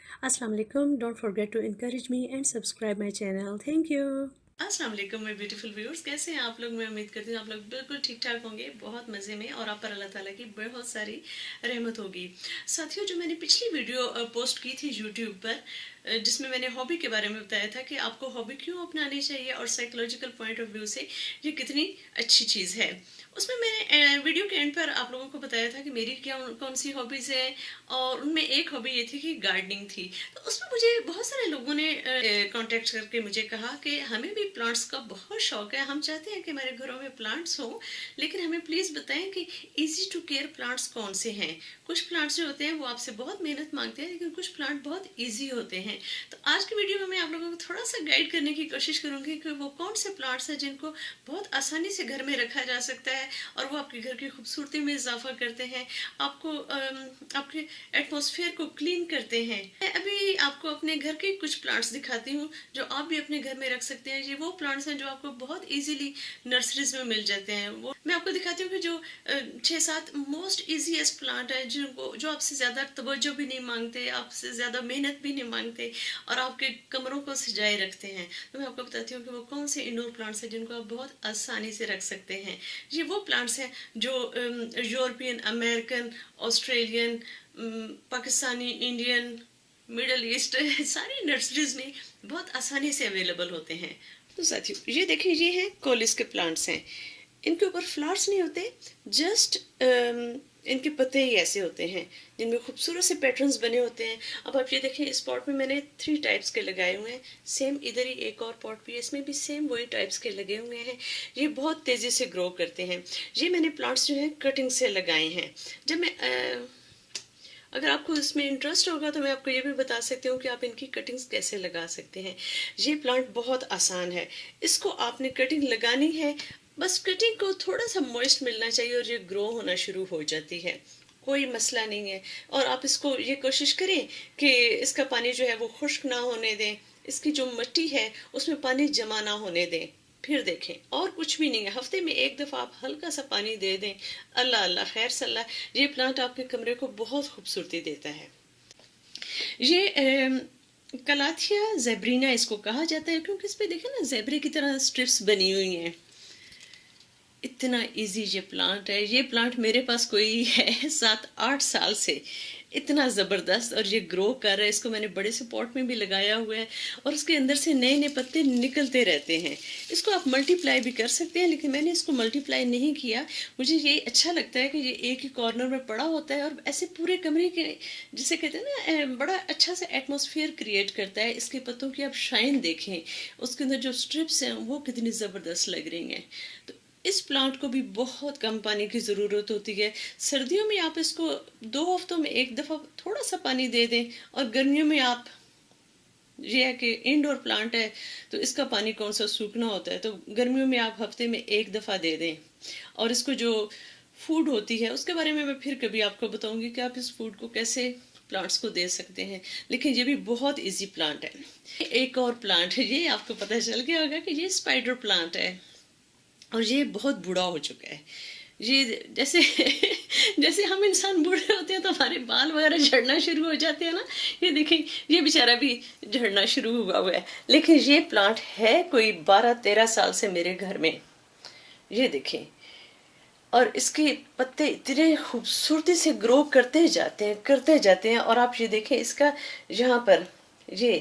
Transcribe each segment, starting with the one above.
Assalamu alaikum. Don't forget to encourage me and subscribe my channel. Thank you. अस्सलाम वालेकुम मेरे beautiful viewers, कैसे हैं आप लोग। मैं उम्मीद करती हूँ आप लोग बिल्कुल ठीक ठाक होंगे, बहुत मज़े में, और आप पर अल्लाह ताला की बहुत सारी रहमत होगी। साथियों, जो मैंने पिछली वीडियो पोस्ट की थी यूट्यूब पर, जिसमें मैंने हॉबी के बारे में बताया था कि आपको हॉबी क्यों अपनानी चाहिए और साइकोलॉजिकल पॉइंट ऑफ व्यू से ये कितनी अच्छी चीज़ है, उसमें मैंने वीडियो के एंड पर आप लोगों को बताया था कि मेरी कौन सी हॉबीज़ है, और उनमें एक हॉबी ये थी कि गार्डनिंग थी। तो उसमें मुझे बहुत सारे लोगों ने कांटेक्ट करके मुझे कहा कि हमें भी प्लांट्स का बहुत शौक है, हम चाहते हैं कि हमारे घरों में प्लांट्स हों, लेकिन हमें प्लीज़ बताएं कि इजी टू केयर प्लांट्स कौन से हैं। कुछ प्लांट्स जो होते हैं वो आपसे बहुत मेहनत मांगते हैं, लेकिन कुछ प्लांट बहुत ईजी होते हैं। तो आज की वीडियो में मैं आप लोगों को थोड़ा सा गाइड करने की कोशिश करूंगी कि वो कौन से प्लांट्स हैं जिनको बहुत आसानी से घर में रखा जा सकता है और वो आपके घर की खूबसूरती में इजाफा करते हैं, आपको आपके एटमॉस्फेयर को क्लीन करते हैं। मैं अभी आपको अपने घर के कुछ प्लांट्स दिखाती हूँ जो आप भी अपने घर में रख सकते हैं। ये वो प्लांट्स हैं जो आपको बहुत इजीली नर्सरीज में मिल जाते हैं। वो मैं आपको दिखाती हूँ कि जो 6-7 मोस्ट ईजीएस्ट प्लांट है जो आपसे ज़्यादा तवज्जो भी नहीं मांगते, आपसे ज़्यादा मेहनत भी नहीं मांगते, और आपके कमरों को सजाए रखते हैं। तो मैं आपको बताती हूँ कि वो कौन से इंडोर प्लांट्स हैं जिनको आप बहुत आसानी से रख सकते हैं। ये वो प्लांट्स हैं जो European, American, Australian, Pakistani, Indian, middle east सारी नर्सरीज में बहुत आसानी से अवेलेबल होते हैं। तो साथियों, ये देखिए, ये हैं कोलिस के प्लांट्स हैं। इनके ऊपर फ्लावर्स नहीं होते, जस्ट इनके पत्ते ही ऐसे होते हैं जिनमें खूबसूरत से पैटर्न्स बने होते हैं। अब आप ये देखें, इस पॉट में मैंने 3 टाइप्स के लगाए हुए हैं। सेम इधर ही एक और पॉट भी है, इसमें भी सेम वही टाइप्स के लगे हुए हैं। ये बहुत तेज़ी से ग्रो करते हैं। ये मैंने प्लांट्स जो हैं कटिंग से लगाए हैं। जब मैं अगर आपको इसमें इंटरेस्ट होगा तो मैं आपको ये भी बता सकती हूँ कि आप इनकी कटिंग्स कैसे लगा सकते हैं। ये प्लांट बहुत आसान है, इसको आपने कटिंग लगानी है, बस कटिंग को थोड़ा सा मॉइस्ट मिलना चाहिए और ये ग्रो होना शुरू हो जाती है, कोई मसला नहीं है। और आप इसको ये कोशिश करें कि इसका पानी जो है वो खुश्क ना होने दें, इसकी जो मिट्टी है उसमें पानी जमा ना होने दें। फिर देखें, और कुछ भी नहीं है, हफ्ते में एक दफ़ा आप हल्का सा पानी दे दें, अल्लाह अल्लाह खैर सल्ला, ये प्लांट आपके कमरे को बहुत खूबसूरती देता है। ये कलाथिया जेब्रीना इसको कहा जाता है, क्योंकि इस पे देखें ना, जेबरे की तरह स्ट्रिप्स बनी हुई हैं। इतना इजी ये प्लांट है। ये प्लांट मेरे पास कोई है 7-8 साल से, इतना ज़बरदस्त, और ये ग्रो कर रहा है। इसको मैंने बड़े से पॉट में भी लगाया हुआ है और उसके अंदर से नए नए पत्ते निकलते रहते हैं। इसको आप मल्टीप्लाई भी कर सकते हैं, लेकिन मैंने इसको मल्टीप्लाई नहीं किया। मुझे ये अच्छा लगता है कि ये एक ही कॉर्नर में पड़ा होता है और ऐसे पूरे कमरे के, जिसे कहते हैं ना, बड़ा अच्छा सा एटमॉस्फेयर क्रिएट करता है। इसके पत्तों की आप शाइन देखें, उसके अंदर जो स्ट्रिप्स हैं वो कितनी ज़बरदस्त लग रही हैं। तो इस प्लांट को भी बहुत कम पानी की ज़रूरत होती है। सर्दियों में आप इसको 2 हफ्तों में एक दफ़ा थोड़ा सा पानी दे दें, और गर्मियों में आप, ये है कि इंडोर प्लांट है तो इसका पानी कौन सा सूखना होता है, तो गर्मियों में आप हफ्ते में एक दफ़ा दे दें। और इसको जो फूड होती है उसके बारे में मैं फिर कभी आपको बताऊंगी कि आप इस फूड को कैसे प्लांट्स को दे सकते हैं, लेकिन ये भी बहुत इजी प्लांट है। एक और प्लांट है, ये आपको पता चल गया होगा कि ये स्पाइडर प्लांट है, और ये बहुत बूढ़ा हो चुका है। ये जैसे जैसे हम इंसान बूढ़े होते हैं तो हमारे बाल वगैरह झड़ना शुरू हो जाते हैं ना, ये देखें, ये बेचारा भी झड़ना शुरू हुआ है। लेकिन ये प्लांट है कोई 12-13 साल से मेरे घर में, ये देखें, और इसके पत्ते इतने खूबसूरती से ग्रो करते जाते हैं। और आप ये देखें, इसका यहाँ पर ये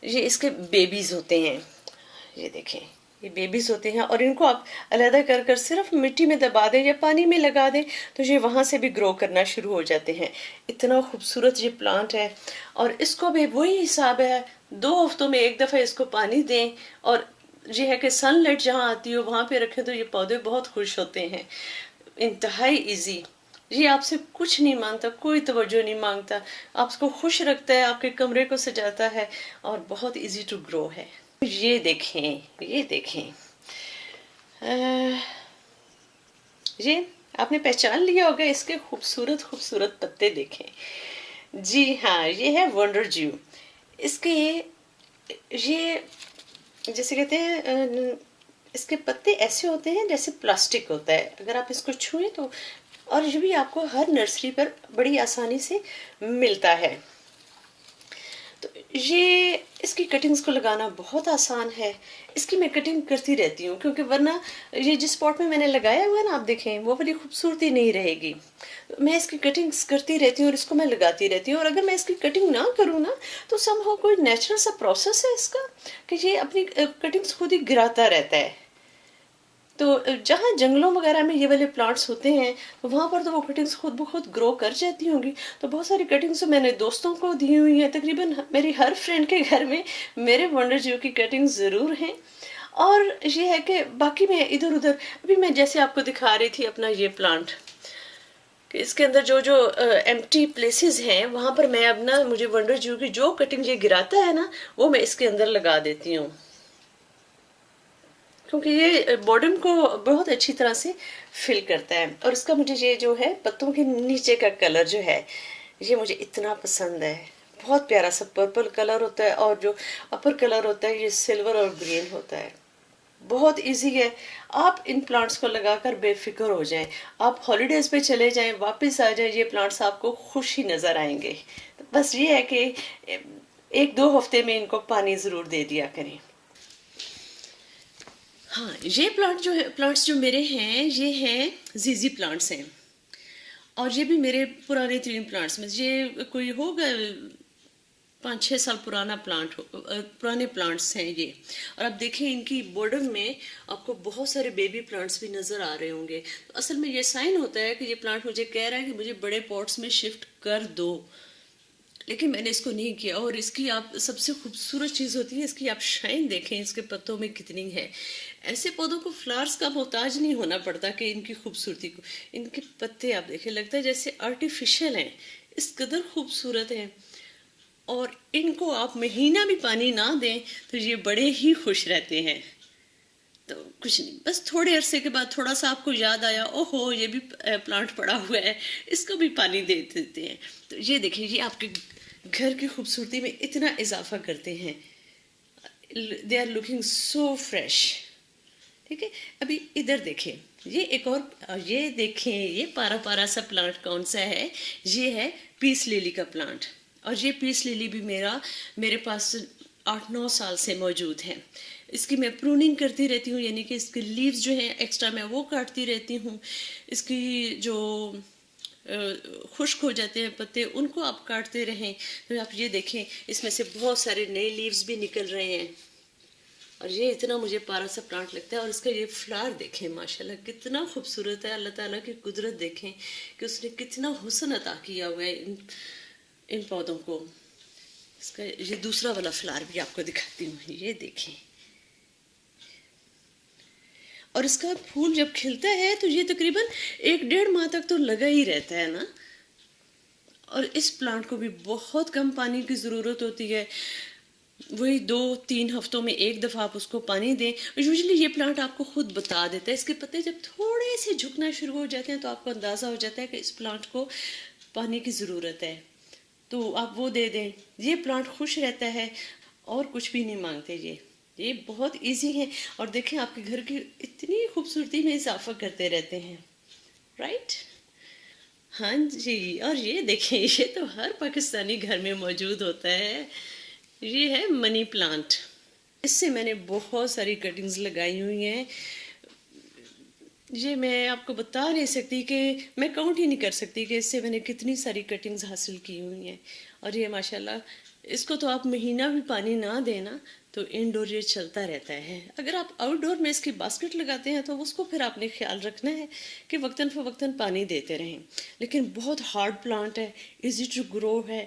इसके बेबीज होते हैं, ये देखें, ये बेबीज होते हैं, और इनको आप अलहदा कर कर सिर्फ मिट्टी में दबा दें या पानी में लगा दें तो ये वहाँ से भी ग्रो करना शुरू हो जाते हैं। इतना खूबसूरत ये प्लांट है, और इसको भी वही हिसाब है, 2 हफ्तों में एक दफ़ा इसको पानी दें, और ये है कि सनलाइट जहाँ आती हो वहाँ पे रखें तो ये पौधे बहुत खुश होते हैं। इंतहाई इजी, ये आपसे कुछ नहीं मांगता, कोई तवज्जो नहीं मांगता, आपको खुश रखता है, आपके कमरे को सजाता है, और बहुत इजी टू ग्रो है। ये देखें, ये देखें, ये आपने पहचान लिया होगा, इसके खूबसूरत खूबसूरत पत्ते देखें। जी हाँ, ये है वंडर ज्यू। इसके ये जैसे कहते हैं, इसके पत्ते ऐसे होते हैं जैसे प्लास्टिक होता है, अगर आप इसको छुएं तो, और ये भी आपको हर नर्सरी पर बड़ी आसानी से मिलता है। یہ اس کی کٹنگز کو لگانا بہت آسان ہے. اس کی میں کٹنگ کرتی رہتی ہوں کیونکہ ورنہ یہ جس پاٹ میں نے لگایا ہوا ہے نا آپ دیکھیں وہ والی خوبصورتی نہیں رہے گی. میں اس کی کٹنگز کرتی رہتی ہوں اور اس کو میں لگاتی رہتی ہوں. اور اگر میں اس کی کٹنگ نہ کروں نا تو سم ہو کوئی نیچرل سا پروسیس ہے اس کا کہ یہ اپنی کٹنگز خود ہی گراتا رہتا ہے. تو جہاں جنگلوں وغیرہ میں یہ والے پلانٹس ہوتے ہیں وہاں پر تو وہ کٹنگز خود بخود گرو کر جاتی ہوں گی. تو بہت ساری کٹنگز میں نے دوستوں کو دی ہوئی ہیں. تقریباً میری ہر فرینڈ کے گھر میں میرے ونڈر جیو کی کٹنگز ضرور ہیں. اور یہ ہے کہ باقی میں ادھر ادھر ابھی میں جیسے آپ کو دکھا رہی تھی اپنا یہ پلانٹ کہ اس کے اندر جو ایمپٹی پلیسز ہیں وہاں پر میں اب نا مجھے ونڈر جیو کی جو کٹنگ یہ گراتا ہے نا وہ میں اس کے اندر لگا دیتی ہوں کیونکہ یہ بارڈن کو بہت اچھی طرح سے فل کرتا ہے. اور اس کا مجھے یہ جو ہے پتوں کے نیچے کا کلر جو ہے یہ مجھے اتنا پسند ہے. بہت پیارا سا پرپل کلر ہوتا ہے اور جو اپر کلر ہوتا ہے یہ سلور اور گرین ہوتا ہے. بہت ایزی ہے. آپ ان پلانٹس کو لگا کر بے فکر ہو جائیں. آپ ہالیڈیز پہ چلے جائیں واپس آ جائیں یہ پلانٹس آپ کو خوش ہی نظر آئیں گے. بس یہ ہے کہ 1-2 ہفتے میں ان کو پانی ضرور دے دیا کریں. ہاں یہ پلانٹس جو میرے ہیں یہ ہیں زیزی پلانٹس ہیں. اور یہ بھی میرے پرانے 3 پلانٹس میں یہ کوئی ہوگا 5-6 سال پرانے پلانٹس ہیں یہ. اور آپ دیکھیں ان کی بارڈر میں آپ کو بہت سارے بیبی پلانٹس بھی نظر آ رہے ہوں گے. تو اصل میں یہ سائن ہوتا ہے کہ یہ پلانٹ مجھے کہہ رہا ہے کہ مجھے بڑے پاٹس میں شفٹ کر دو. لیکن میں نے اس کو نہیں کیا. اور اس کی آپ سب سے خوبصورت چیز ہوتی ہے اس کی آپ شائن دیکھیں اس کے پتوں میں کتنی ہے. ایسے پودوں کو فلاورز کا محتاج نہیں ہونا پڑتا کہ ان کی خوبصورتی کو. ان کے پتے آپ دیکھیں لگتا ہے جیسے آرٹیفیشل ہیں. اس قدر خوبصورت ہیں. اور ان کو آپ مہینہ بھی پانی نہ دیں تو یہ بڑے ہی خوش رہتے ہیں. تو کچھ نہیں بس تھوڑے عرصے کے بعد تھوڑا سا آپ کو یاد آیا اوہو یہ بھی پلانٹ پڑا ہوا ہے اس کو بھی پانی دے دیتے ہیں. تو یہ دیکھیں یہ آپ کے گھر کی خوبصورتی میں اتنا اضافہ کرتے ہیں. They are looking so fresh. ٹھیک ہے. ابھی ادھر دیکھیں یہ ایک اور یہ دیکھیں یہ پارا سا پلانٹ کون سا ہے. یہ ہے پیس لیلی کا پلانٹ. اور یہ پیس لیلی بھی میرے پاس 8-9 سال سے موجود ہے. اس کی میں پروننگ کرتی رہتی ہوں یعنی کہ اس کے لیوز جو ہیں ایکسٹرا میں وہ کاٹتی رہتی ہوں. اس کی جو خشک ہو جاتے ہیں پتے ان کو آپ کاٹتے رہیں. تو آپ یہ دیکھیں اس میں سے بہت سارے نئے لیوز بھی نکل رہے ہیں. اور یہ اتنا مجھے پیارا سا پلانٹ لگتا ہے. اور اس کا یہ فلاور دیکھیں ماشاءاللہ کتنا خوبصورت ہے. اللہ تعالیٰ کی قدرت دیکھیں کہ اس نے کتنا حسن عطا کیا ہوا ہے ان پودوں کو. اس کا یہ دوسرا والا فلاور بھی آپ کو دکھاتی ہوں. یہ دیکھیں اور اس کا پھول جب کھلتا ہے تو یہ تقریباً 1-1.5 ماہ تک تو لگا ہی رہتا ہے نا. اور اس پلانٹ کو بھی بہت کم پانی کی ضرورت ہوتی ہے. وہی 2-3 ہفتوں میں ایک دفعہ آپ اس کو پانی دیں. یوزلی یہ پلانٹ آپ کو خود بتا دیتا ہے. اس کے پتے جب تھوڑے سے جھکنا شروع ہو جاتے ہیں تو آپ کو اندازہ ہو جاتا ہے کہ اس پلانٹ کو پانی کی ضرورت ہے. تو آپ وہ دے دیں. یہ پلانٹ خوش رہتا ہے اور کچھ بھی نہیں مانگتے. یہ بہت ایزی ہیں. اور دیکھیں آپ کے گھر کی اتنی خوبصورتی میں اضافہ کرتے رہتے ہیں. رائٹ. ہاں جی. اور یہ دیکھیں یہ تو ہر پاکستانی گھر میں موجود ہوتا ہے. یہ ہے منی پلانٹ. اس سے میں نے بہت ساری کٹنگز لگائی ہوئی ہیں. یہ میں آپ کو بتا نہیں سکتی کہ میں کاؤنٹ ہی نہیں کر سکتی کہ اس سے میں نے کتنی ساری کٹنگز حاصل کی ہوئی ہیں. اور یہ ماشاءاللہ اس کو تو آپ مہینہ بھی پانی نہ دینا تو انڈور یہ چلتا رہتا ہے. اگر آپ آؤٹ ڈور میں اس کی باسکٹ لگاتے ہیں تو اس کو پھر آپ نے خیال رکھنا ہے کہ وقتاً فوقتاً پانی دیتے رہیں. لیکن بہت ہارڈ پلانٹ ہے. ایزی ٹو گرو ہے.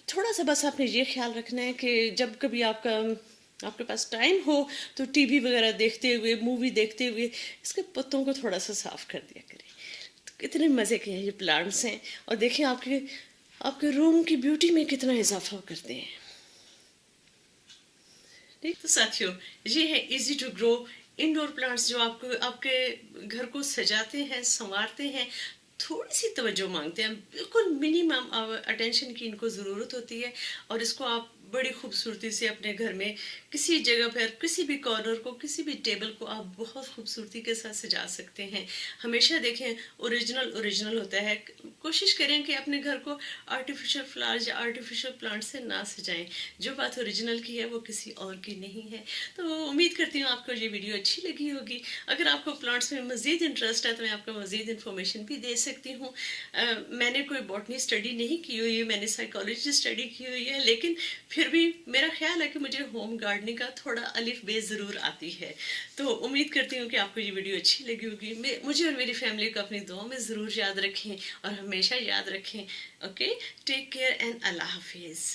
تھوڑا سا بس آپ نے یہ خیال رکھنا ہے کہ جب کبھی آپ کے پاس ٹائم ہو تو ٹی وی وغیرہ دیکھتے ہوئے مووی دیکھتے ہوئے اس کے پتوں کو تھوڑا سا صاف کر دیا کریں. کتنے مزے کے ہیں یہ پلانٹس ہیں. اور دیکھیں آپ کے روم کی بیوٹی میں کتنا اضافہ کرتے ہیں. ٹھیک. تو ساتھیوں یہ ہے easy to grow indoor plants جو آپ کے گھر کو سجاتے ہیں سنوارتے ہیں. थोड़ी सी तवज्जो मांगते हैं, बिल्कुल मिनिमम अटेंशन की इनको ज़रूरत होती है। और इसको आप बड़ी खूबसूरती से अपने घर में किसी जगह पर, किसी भी कॉर्नर को, किसी भी टेबल को आप बहुत खूबसूरती के साथ सजा सकते हैं। हमेशा देखें, ओरिजिनल ओरिजिनल होता है। कोशिश करें कि अपने घर को आर्टिफिशियल फ्लावर्स या आर्टिफिशियल प्लांट से ना सजाएं। जो बात ओरिजिनल की है वो किसी और की नहीं है। तो उम्मीद करती हूँ आपको ये वीडियो अच्छी लगी होगी। अगर आपको प्लांट्स में मज़ीद इंटरेस्ट है तो मैं आपको मज़ीद इन्फॉर्मेशन भी दे सकती हूँ। मैंने कोई बॉटनी स्टडी नहीं की हुई है, मैंने साइकोलॉजी स्टडी की हुई है, लेकिन फिर भी मेरा ख्याल है कि मुझे होम गार्डनिंग का थोड़ा अलिफ बे ज़रूर आती है। तो उम्मीद करती हूँ कि आपको ये वीडियो अच्छी लगी होगी। मुझे और मेरी फैमिली को अपनी दुआओं में ज़रूर याद रखें और हमेशा याद रखें। ओके, टेक केयर एंड अल्लाह हाफिज़।